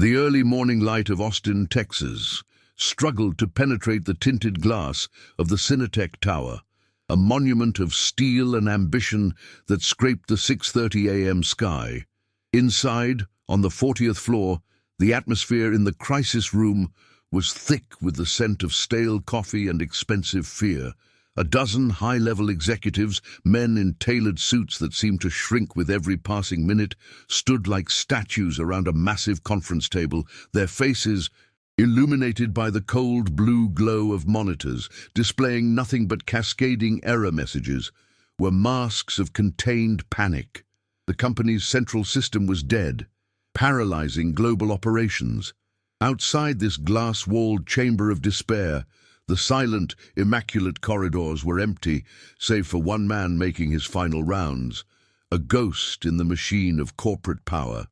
The early morning light of Austin, Texas, struggled to penetrate the tinted glass of the Cinetech Tower, a monument of steel and ambition that scraped the 6:30 a.m. sky. Inside, on the 40th floor, the atmosphere in the crisis room was thick with the scent of stale coffee and expensive fear. A dozen high-level executives, men in tailored suits that seemed to shrink with every passing minute, stood like statues around a massive conference table, their faces illuminated by the cold blue glow of monitors, displaying nothing but cascading error messages, were masks of contained panic. The company's central system was dead, paralyzing global operations. Outside this glass-walled chamber of despair, the silent, immaculate corridors were empty, save for one man making his final rounds, a ghost in the machine of corporate power.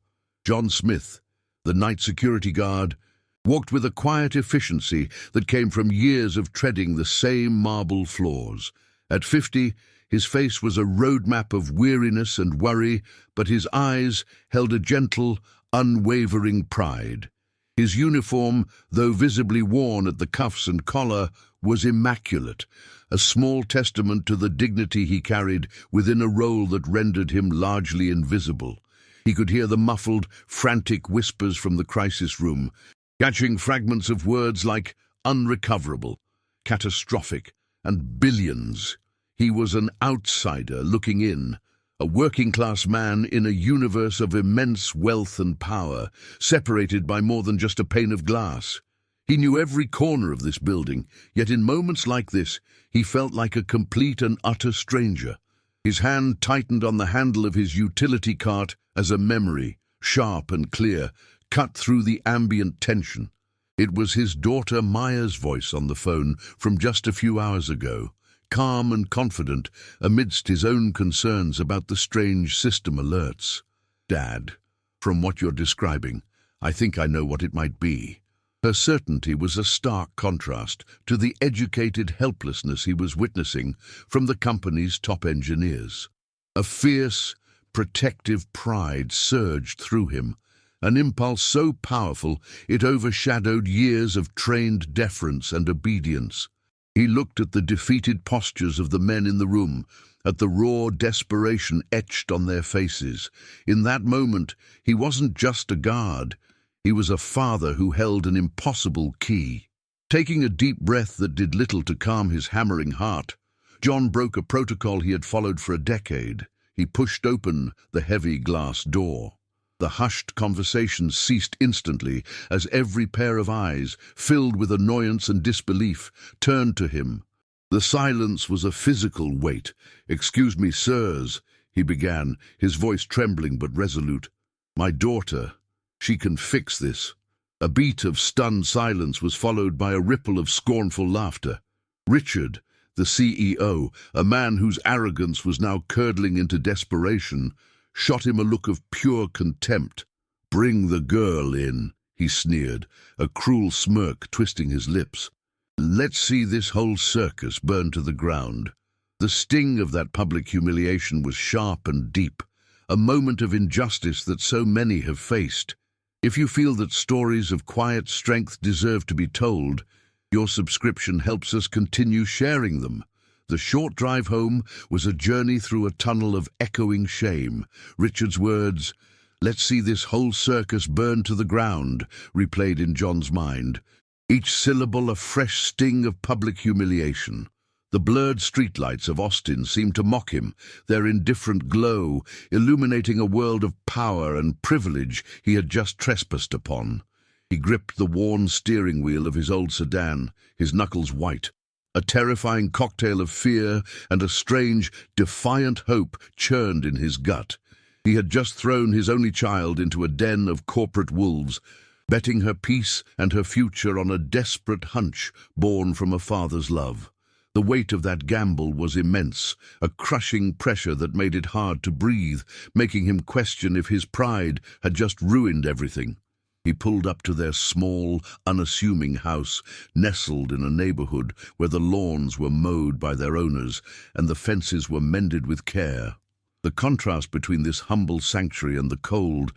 John Smith, the night security guard, walked with a quiet efficiency that came from years of treading the same marble floors. At 50, his face was a roadmap of weariness and worry, but his eyes held a gentle, unwavering pride. His uniform, though visibly worn at the cuffs and collar, was immaculate, a small testament to the dignity he carried within a role that rendered him largely invisible. He could hear the muffled, frantic whispers from the crisis room, catching fragments of words like unrecoverable, catastrophic, and billions. He was an outsider looking in, a working-class man in a universe of immense wealth and power, separated by more than just a pane of glass. He knew every corner of this building, yet in moments like this, he felt like a complete and utter stranger. His hand tightened on the handle of his utility cart as a memory, sharp and clear, cut through the ambient tension. It was his daughter Maya's voice on the phone from just a few hours ago, calm and confident amidst his own concerns about the strange system alerts. "Dad, from what you're describing, I think I know what it might be." Her certainty was a stark contrast to the educated helplessness he was witnessing from the company's top engineers. A fierce, protective pride surged through him, an impulse so powerful it overshadowed years of trained deference and obedience. He looked at the defeated postures of the men in the room, at the raw desperation etched on their faces. In that moment, he wasn't just a guard. He was a father who held an impossible key. Taking a deep breath that did little to calm his hammering heart, John broke a protocol he had followed for a decade. He pushed open the heavy glass door. The hushed conversation ceased instantly as every pair of eyes, filled with annoyance and disbelief, turned to him. The silence was a physical weight. "Excuse me, sirs," he began, his voice trembling but resolute. "My daughter, she can fix this." A beat of stunned silence was followed by a ripple of scornful laughter. Richard, the CEO, a man whose arrogance was now curdling into desperation, shot him a look of pure contempt. "Bring the girl in," he sneered, a cruel smirk twisting his lips. "Let's see this whole circus burn to the ground." The sting of that public humiliation was sharp and deep, a moment of injustice that so many have faced. If you feel that stories of quiet strength deserve to be told, your subscription helps us continue sharing them. The short drive home was a journey through a tunnel of echoing shame. Richard's words, "Let's see this whole circus burn to the ground," replayed in John's mind, each syllable a fresh sting of public humiliation. The blurred streetlights of Austin seemed to mock him, their indifferent glow illuminating a world of power and privilege he had just trespassed upon. He gripped the worn steering wheel of his old sedan, his knuckles white. A terrifying cocktail of fear and a strange, defiant hope churned in his gut. He had just thrown his only child into a den of corporate wolves, betting her peace and her future on a desperate hunch born from a father's love. The weight of that gamble was immense, a crushing pressure that made it hard to breathe, making him question if his pride had just ruined everything. He pulled up to their small, unassuming house, nestled in a neighborhood where the lawns were mowed by their owners and the fences were mended with care. The contrast between this humble sanctuary and the cold,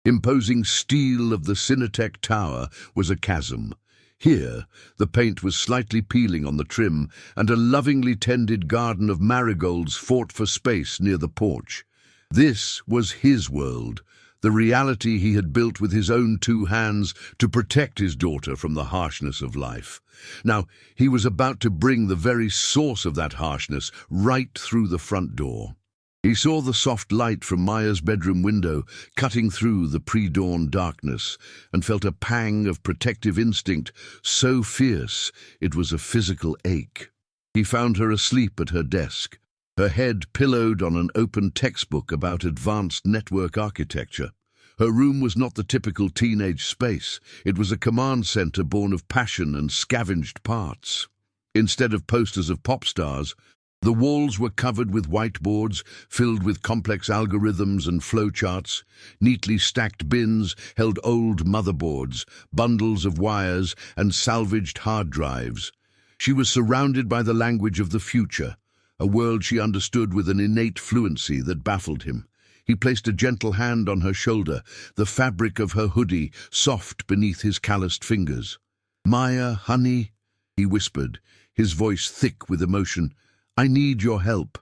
Imposing steel of the Cinetech Tower was a chasm. Here, the paint was slightly peeling on the trim, and a lovingly tended garden of marigolds fought for space near the porch. This was his world, the reality he had built with his own two hands to protect his daughter from the harshness of life. Now, he was about to bring the very source of that harshness right through the front door. He saw the soft light from Maya's bedroom window cutting through the pre-dawn darkness and felt a pang of protective instinct so fierce it was a physical ache. He found her asleep at her desk, her head pillowed on an open textbook about advanced network architecture. Her room was not the typical teenage space. It was a command center born of passion and scavenged parts. Instead of posters of pop stars, the walls were covered with whiteboards filled with complex algorithms and flowcharts. Neatly stacked bins held old motherboards, bundles of wires, and salvaged hard drives. She was surrounded by the language of the future, a world she understood with an innate fluency that baffled him. He placed a gentle hand on her shoulder, the fabric of her hoodie soft beneath his calloused fingers. "Maya, honey," he whispered, his voice thick with emotion. "I need your help."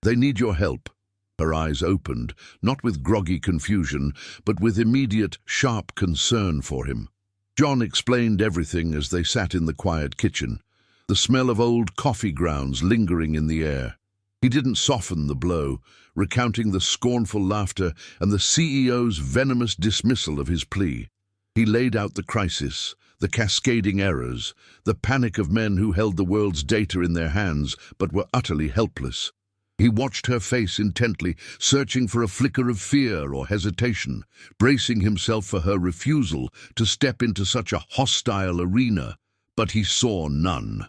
"They need your help." Her eyes opened, not with groggy confusion, but with immediate, sharp concern for him. John explained everything as they sat in the quiet kitchen, the smell of old coffee grounds lingering in the air. He didn't soften the blow, recounting the scornful laughter and the CEO's venomous dismissal of his plea. He laid out the crisis, the cascading errors, the panic of men who held the world's data in their hands but were utterly helpless. He watched her face intently, searching for a flicker of fear or hesitation, bracing himself for her refusal to step into such a hostile arena, but he saw none.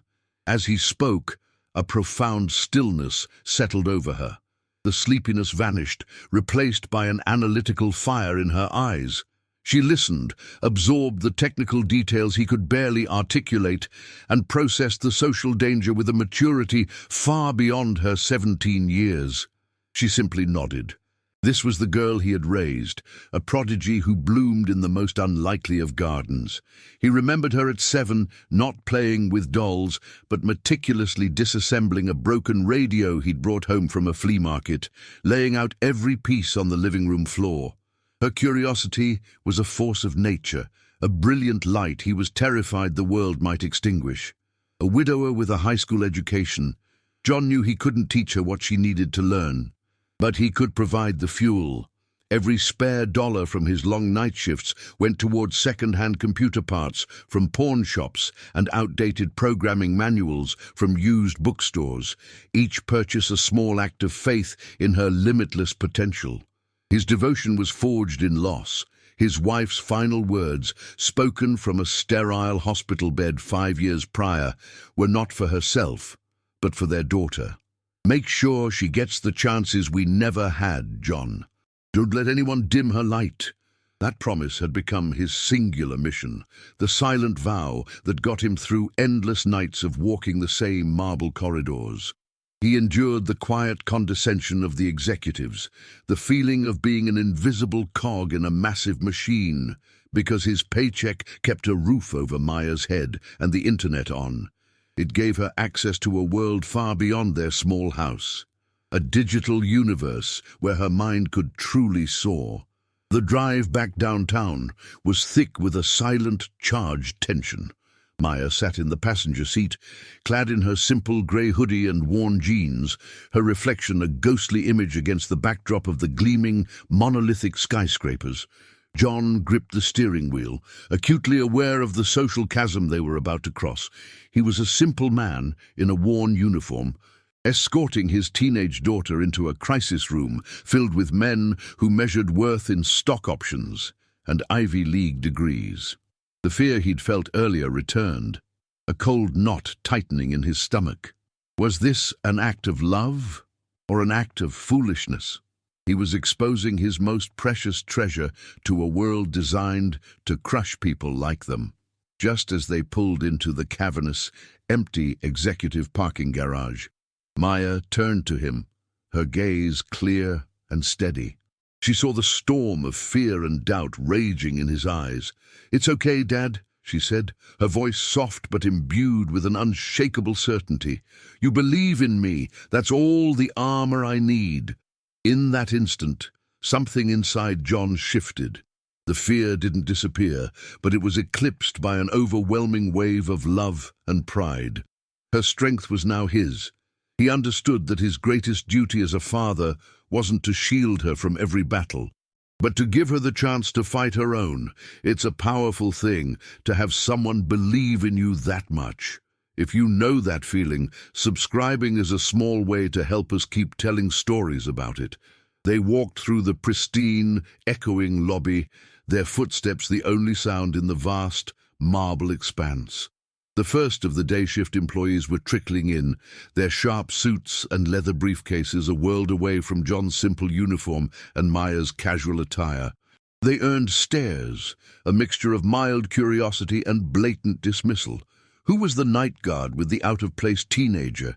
As he spoke, a profound stillness settled over her. The sleepiness vanished, replaced by an analytical fire in her eyes. She listened, absorbed the technical details he could barely articulate, and processed the social danger with a maturity far beyond her 17 years. She simply nodded. This was the girl he had raised, a prodigy who bloomed in the most unlikely of gardens. He remembered her at 7, not playing with dolls, but meticulously disassembling a broken radio he'd brought home from a flea market, laying out every piece on the living room floor. Her curiosity was a force of nature, a brilliant light he was terrified the world might extinguish. A widower with a high school education, John knew he couldn't teach her what she needed to learn. But he could provide the fuel. Every spare dollar from his long night shifts went towards second-hand computer parts from pawn shops and outdated programming manuals from used bookstores, each purchase a small act of faith in her limitless potential. His devotion was forged in loss. His wife's final words, spoken from a sterile hospital bed 5 years prior, were not for herself, but for their daughter. "Make sure she gets the chances we never had, John. Don't let anyone dim her light." That promise had become his singular mission, the silent vow that got him through endless nights of walking the same marble corridors. He endured the quiet condescension of the executives, the feeling of being an invisible cog in a massive machine, because his paycheck kept a roof over Maya's head and the internet on. It gave her access to a world far beyond their small house, a digital universe where her mind could truly soar. The drive back downtown was thick with a silent, charged tension. Maya sat in the passenger seat, clad in her simple grey hoodie and worn jeans, her reflection a ghostly image against the backdrop of the gleaming, monolithic skyscrapers. John gripped the steering wheel, acutely aware of the social chasm they were about to cross. He was a simple man in a worn uniform, escorting his teenage daughter into a crisis room filled with men who measured worth in stock options and Ivy League degrees. The fear he'd felt earlier returned, a cold knot tightening in his stomach. Was this an act of love or an act of foolishness? He was exposing his most precious treasure to a world designed to crush people like them. Just as they pulled into the cavernous, empty executive parking garage, Maya turned to him, her gaze clear and steady. She saw the storm of fear and doubt raging in his eyes. "It's okay, Dad," she said, her voice soft but imbued with an unshakable certainty. "You believe in me. That's all the armor I need." In that instant, something inside John shifted. The fear didn't disappear, but it was eclipsed by an overwhelming wave of love and pride. Her strength was now his. He understood that his greatest duty as a father wasn't to shield her from every battle, but to give her the chance to fight her own. It's a powerful thing to have someone believe in you that much. If you know that feeling, subscribing is a small way to help us keep telling stories about it. They walked through the pristine, echoing lobby, their footsteps the only sound in the vast, marble expanse. The first of the day shift employees were trickling in, their sharp suits and leather briefcases a world away from John's simple uniform and Maya's casual attire. They earned stares, a mixture of mild curiosity and blatant dismissal. Who was the night guard with the out-of-place teenager?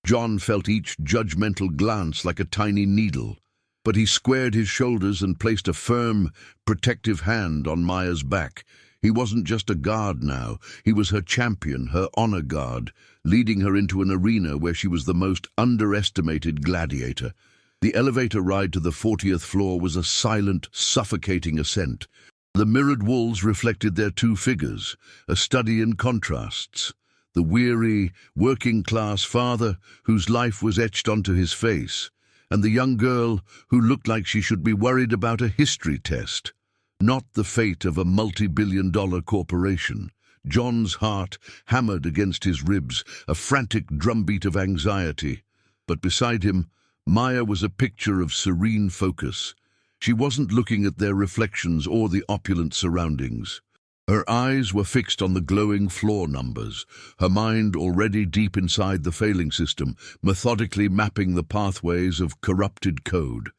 John felt each judgmental glance like a tiny needle, but he squared his shoulders and placed a firm, protective hand on Maya's back. He wasn't just a guard now, he was her champion, her honor guard, leading her into an arena where she was the most underestimated gladiator. The elevator ride to the 40th floor was a silent, suffocating ascent. The mirrored walls reflected their two figures, a study in contrasts. The weary, working-class father whose life was etched onto his face, and the young girl who looked like she should be worried about a history test. Not the fate of a multi-billion-dollar corporation. John's heart hammered against his ribs, a frantic drumbeat of anxiety. But beside him, Maya was a picture of serene focus. She wasn't looking at their reflections or the opulent surroundings. Her eyes were fixed on the glowing floor numbers, her mind already deep inside the failing system, methodically mapping the pathways of corrupted code.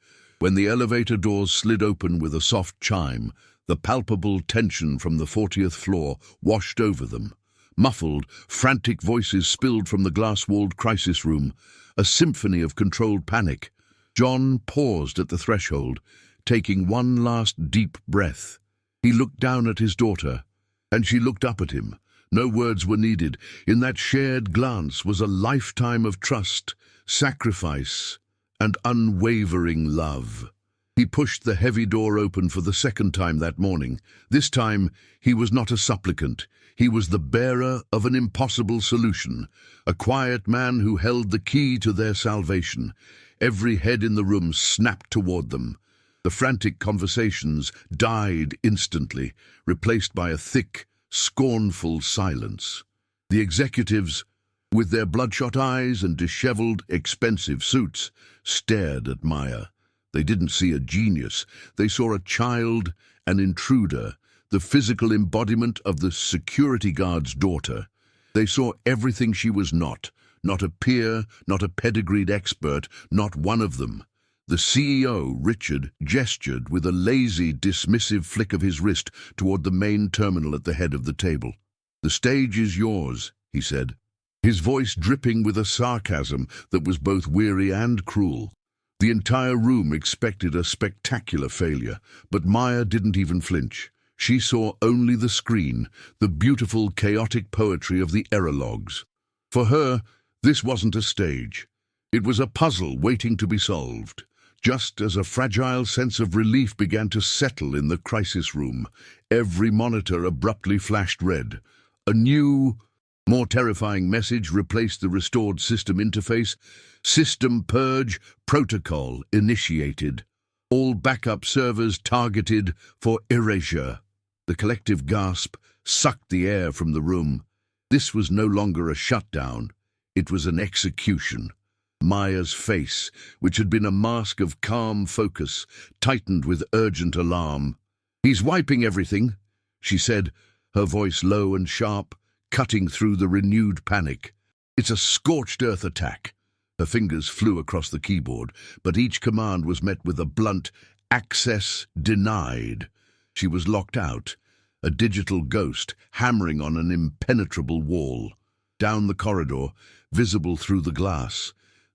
When the elevator doors slid open with a soft chime, the palpable tension from the 40th floor washed over them. Muffled, frantic voices spilled from the glass-walled crisis room, a symphony of controlled panic. John paused at the threshold, taking one last deep breath. He looked down at his daughter, and she looked up at him. No words were needed. In that shared glance was a lifetime of trust, sacrifice, and unwavering love. He pushed the heavy door open for the second time that morning. This time, he was not a supplicant. He was the bearer of an impossible solution, a quiet man who held the key to their salvation. Every head in the room snapped toward them. The frantic conversations died instantly, replaced by a thick, scornful silence. The executives, with their bloodshot eyes and disheveled, expensive suits, stared at Maya. They didn't see a genius. They saw a child, an intruder, the physical embodiment of the security guard's daughter. They saw everything she was not a peer, not a pedigreed expert, not one of them. The CEO, Richard, gestured with a lazy, dismissive flick of his wrist toward the main terminal at the head of the table. "The stage is yours," he said, his voice dripping with a sarcasm that was both weary and cruel. The entire room expected a spectacular failure, but Maya didn't even flinch. She saw only the screen, the beautiful, chaotic poetry of the error logs. For her, this wasn't a stage. It was a puzzle waiting to be solved. Just as a fragile sense of relief began to settle in the crisis room, every monitor abruptly flashed red. A new, more terrifying message replaced the restored system interface. "System purge protocol initiated. All backup servers targeted for erasure." The collective gasp sucked the air from the room. This was no longer a shutdown. It was an execution. Maya's face, which had been a mask of calm focus, tightened with urgent alarm. "He's wiping everything," she said, her voice low and sharp, cutting through the renewed panic. "It's a scorched earth attack." Her fingers flew across the keyboard, but each command was met with a blunt, "Access denied." She was locked out, a digital ghost hammering on an impenetrable wall. Down the corridor, visible through the glass,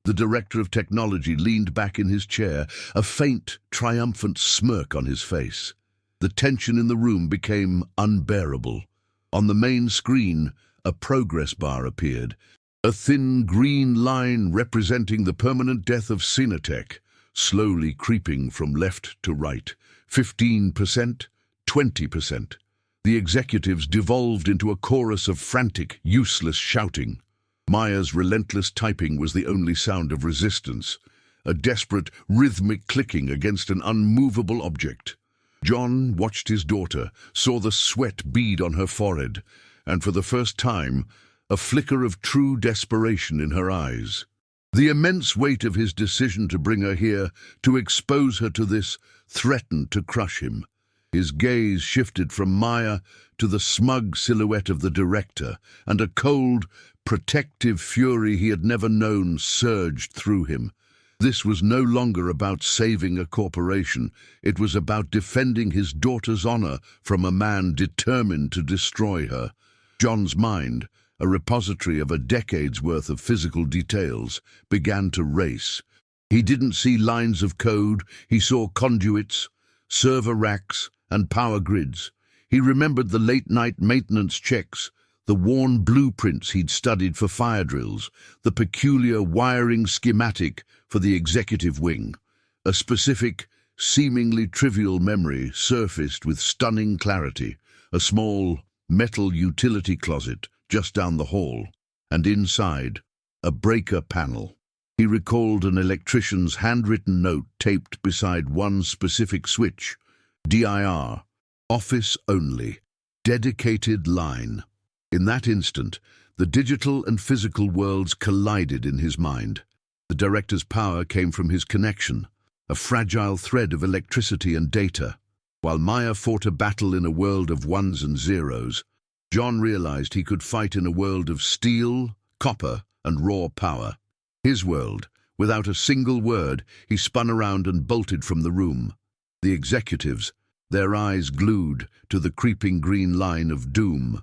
The director of technology leaned back in his chair, a faint, triumphant smirk on his face. The tension in the room became unbearable. On the main screen, a progress bar appeared, a thin green line representing the permanent death of Cinetech, slowly creeping from left to right. 15%, 20%. The executives devolved into a chorus of frantic, useless shouting. Maya's relentless typing was the only sound of resistance, a desperate, rhythmic clicking against an unmovable object. John watched his daughter, saw the sweat bead on her forehead, and for the first time, a flicker of true desperation in her eyes. The immense weight of his decision to bring her here, to expose her to this, threatened to crush him. His gaze shifted from Maya to the smug silhouette of the director, and a cold, protective fury he had never known surged through him. This was no longer about saving a corporation. It was about defending his daughter's honor from a man determined to destroy her. John's mind, a repository of a decade's worth of physical details, began to race. He didn't see lines of code, he saw conduits, server racks, and power grids. He remembered the late-night maintenance checks, the worn blueprints he'd studied for fire drills, the peculiar wiring schematic for the executive wing. A specific, seemingly trivial memory surfaced with stunning clarity. A small, metal utility closet just down the hall, and inside, a breaker panel. He recalled an electrician's handwritten note taped beside one specific switch. DIR, office only, dedicated line. In that instant, the digital and physical worlds collided in his mind. The director's power came from his connection, a fragile thread of electricity and data. While Maya fought a battle in a world of ones and zeros, John realized he could fight in a world of steel, copper, and raw power. His world, without a single word, he spun around and bolted from the room. The executives, their eyes glued to the creeping green line of doom,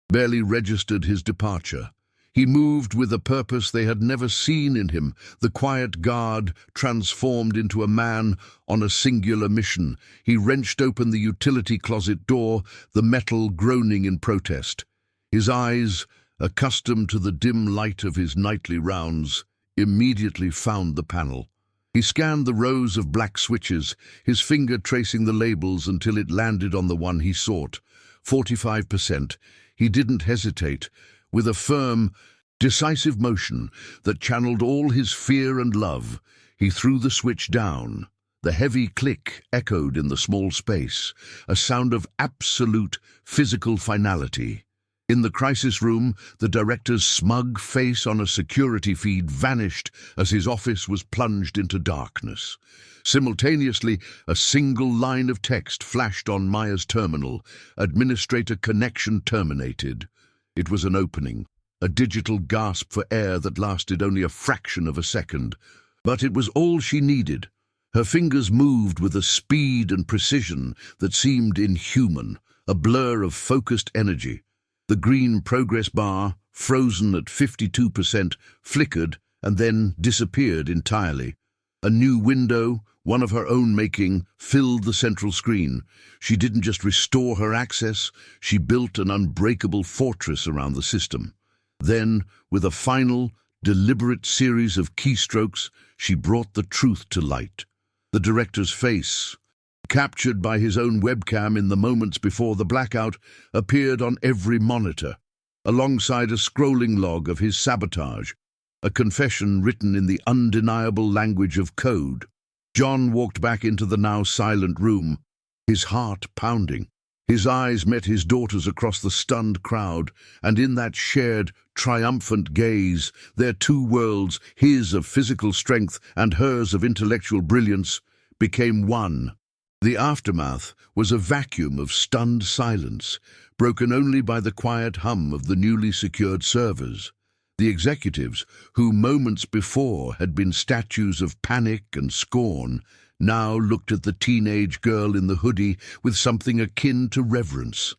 barely registered his departure. He moved with a purpose they had never seen in him, the quiet guard transformed into a man on a singular mission. He wrenched open the utility closet door, the metal groaning in protest. His eyes, accustomed to the dim light of his nightly rounds, immediately found the panel. He scanned the rows of black switches, his finger tracing the labels until it landed on the one he sought. 45%. He didn't hesitate. With a firm, decisive motion that channeled all his fear and love, he threw the switch down. The heavy click echoed in the small space, a sound of absolute physical finality. In the crisis room, the director's smug face on a security feed vanished as his office was plunged into darkness. Simultaneously, a single line of text flashed on Maya's terminal. Administrator connection terminated. It was an opening, a digital gasp for air that lasted only a fraction of a second. But it was all she needed. Her fingers moved with a speed and precision that seemed inhuman, a blur of focused energy. The green progress bar, frozen at 52%, flickered and then disappeared entirely. A new window, one of her own making, filled the central screen. She didn't just restore her access, she built an unbreakable fortress around the system. Then, with a final, deliberate series of keystrokes, she brought the truth to light. The director's face, captured by his own webcam in the moments before the blackout, appeared on every monitor, alongside a scrolling log of his sabotage, a confession written in the undeniable language of code. John walked back into the now silent room, his heart pounding. His eyes met his daughter's across the stunned crowd, and in that shared, triumphant gaze, their two worlds, his of physical strength and hers of intellectual brilliance, became one. The aftermath was a vacuum of stunned silence, broken only by the quiet hum of the newly secured servers. The executives, who moments before had been statues of panic and scorn, now looked at the teenage girl in the hoodie with something akin to reverence.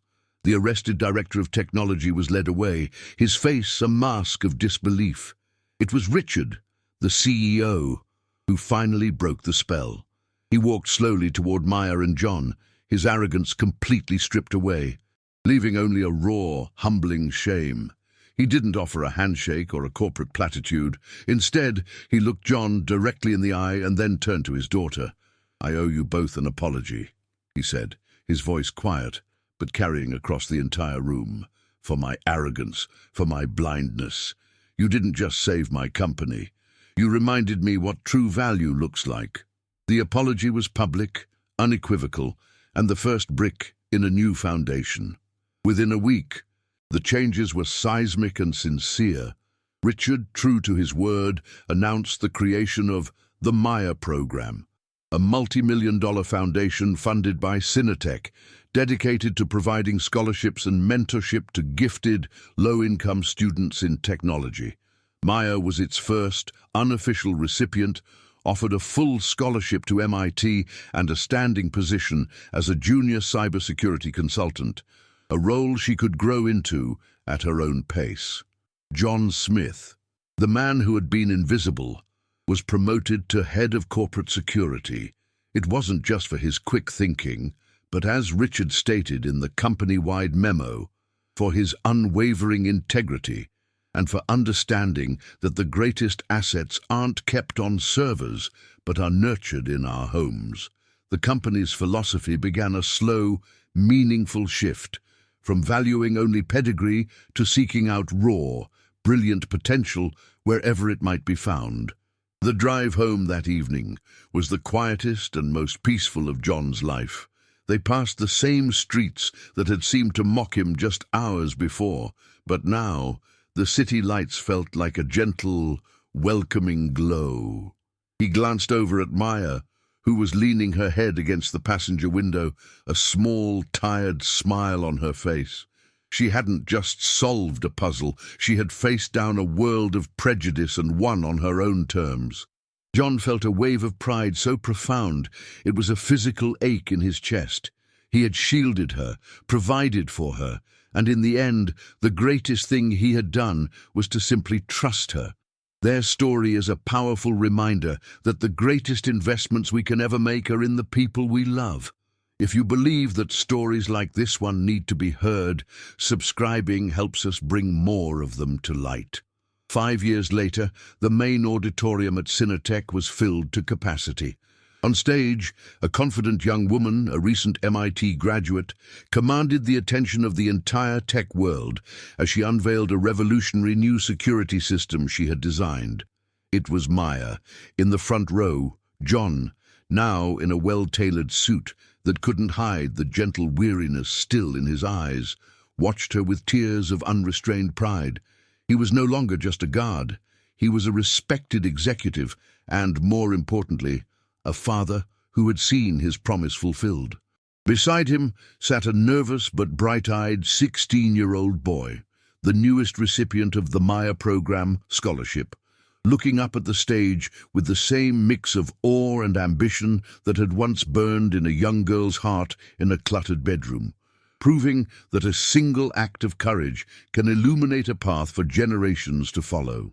The arrested director of technology was led away, his face a mask of disbelief. It was Richard, the CEO, who finally broke the spell. He walked slowly toward Maya and John, his arrogance completely stripped away, leaving only a raw, humbling shame. He didn't offer a handshake or a corporate platitude. Instead, he looked John directly in the eye and then turned to his daughter. "I owe you both an apology," he said, his voice quiet, but carrying across the entire room. "For my arrogance, for my blindness. You didn't just save my company. You reminded me what true value looks like." The apology was public, unequivocal, and the first brick in a new foundation. Within a week, the changes were seismic and sincere. Richard, true to his word, announced the creation of the Maya program, a multi-million-dollar foundation funded by Cinetech, dedicated to providing scholarships and mentorship to gifted, low-income students in technology. Maya was its first unofficial recipient, offered a full scholarship to MIT and a standing position as a junior cybersecurity consultant, a role she could grow into at her own pace. John Smith, the man who had been invisible, was promoted to head of corporate security. It wasn't just for his quick thinking, but as Richard stated in the company-wide memo, for his unwavering integrity and for understanding that the greatest assets aren't kept on servers but are nurtured in our homes. The company's philosophy began a slow, meaningful shift, from valuing only pedigree to seeking out raw, brilliant potential wherever it might be found. The drive home that evening was the quietest and most peaceful of John's life. They passed the same streets that had seemed to mock him just hours before, but now the city lights felt like a gentle, welcoming glow. He glanced over at Maya, who was leaning her head against the passenger window, a small, tired smile on her face. She hadn't just solved a puzzle, she had faced down a world of prejudice and won on her own terms. John felt a wave of pride so profound it was a physical ache in his chest. He had shielded her, provided for her, and in the end, the greatest thing he had done was to simply trust her. Their story is a powerful reminder that the greatest investments we can ever make are in the people we love. If you believe that stories like this one need to be heard, subscribing helps us bring more of them to light. 5 years later, the main auditorium at Cinetech was filled to capacity. On stage, a confident young woman, a recent MIT graduate, commanded the attention of the entire tech world as she unveiled a revolutionary new security system she had designed. It was Maya, in the front row, John, now in a well-tailored suit that couldn't hide the gentle weariness still in his eyes, watched her with tears of unrestrained pride. He was no longer just a guard. He was a respected executive and, more importantly, a father who had seen his promise fulfilled. Beside him sat a nervous but bright-eyed 16-year-old boy, the newest recipient of the Maya program scholarship, looking up at the stage with the same mix of awe and ambition that had once burned in a young girl's heart in a cluttered bedroom, proving that a single act of courage can illuminate a path for generations to follow.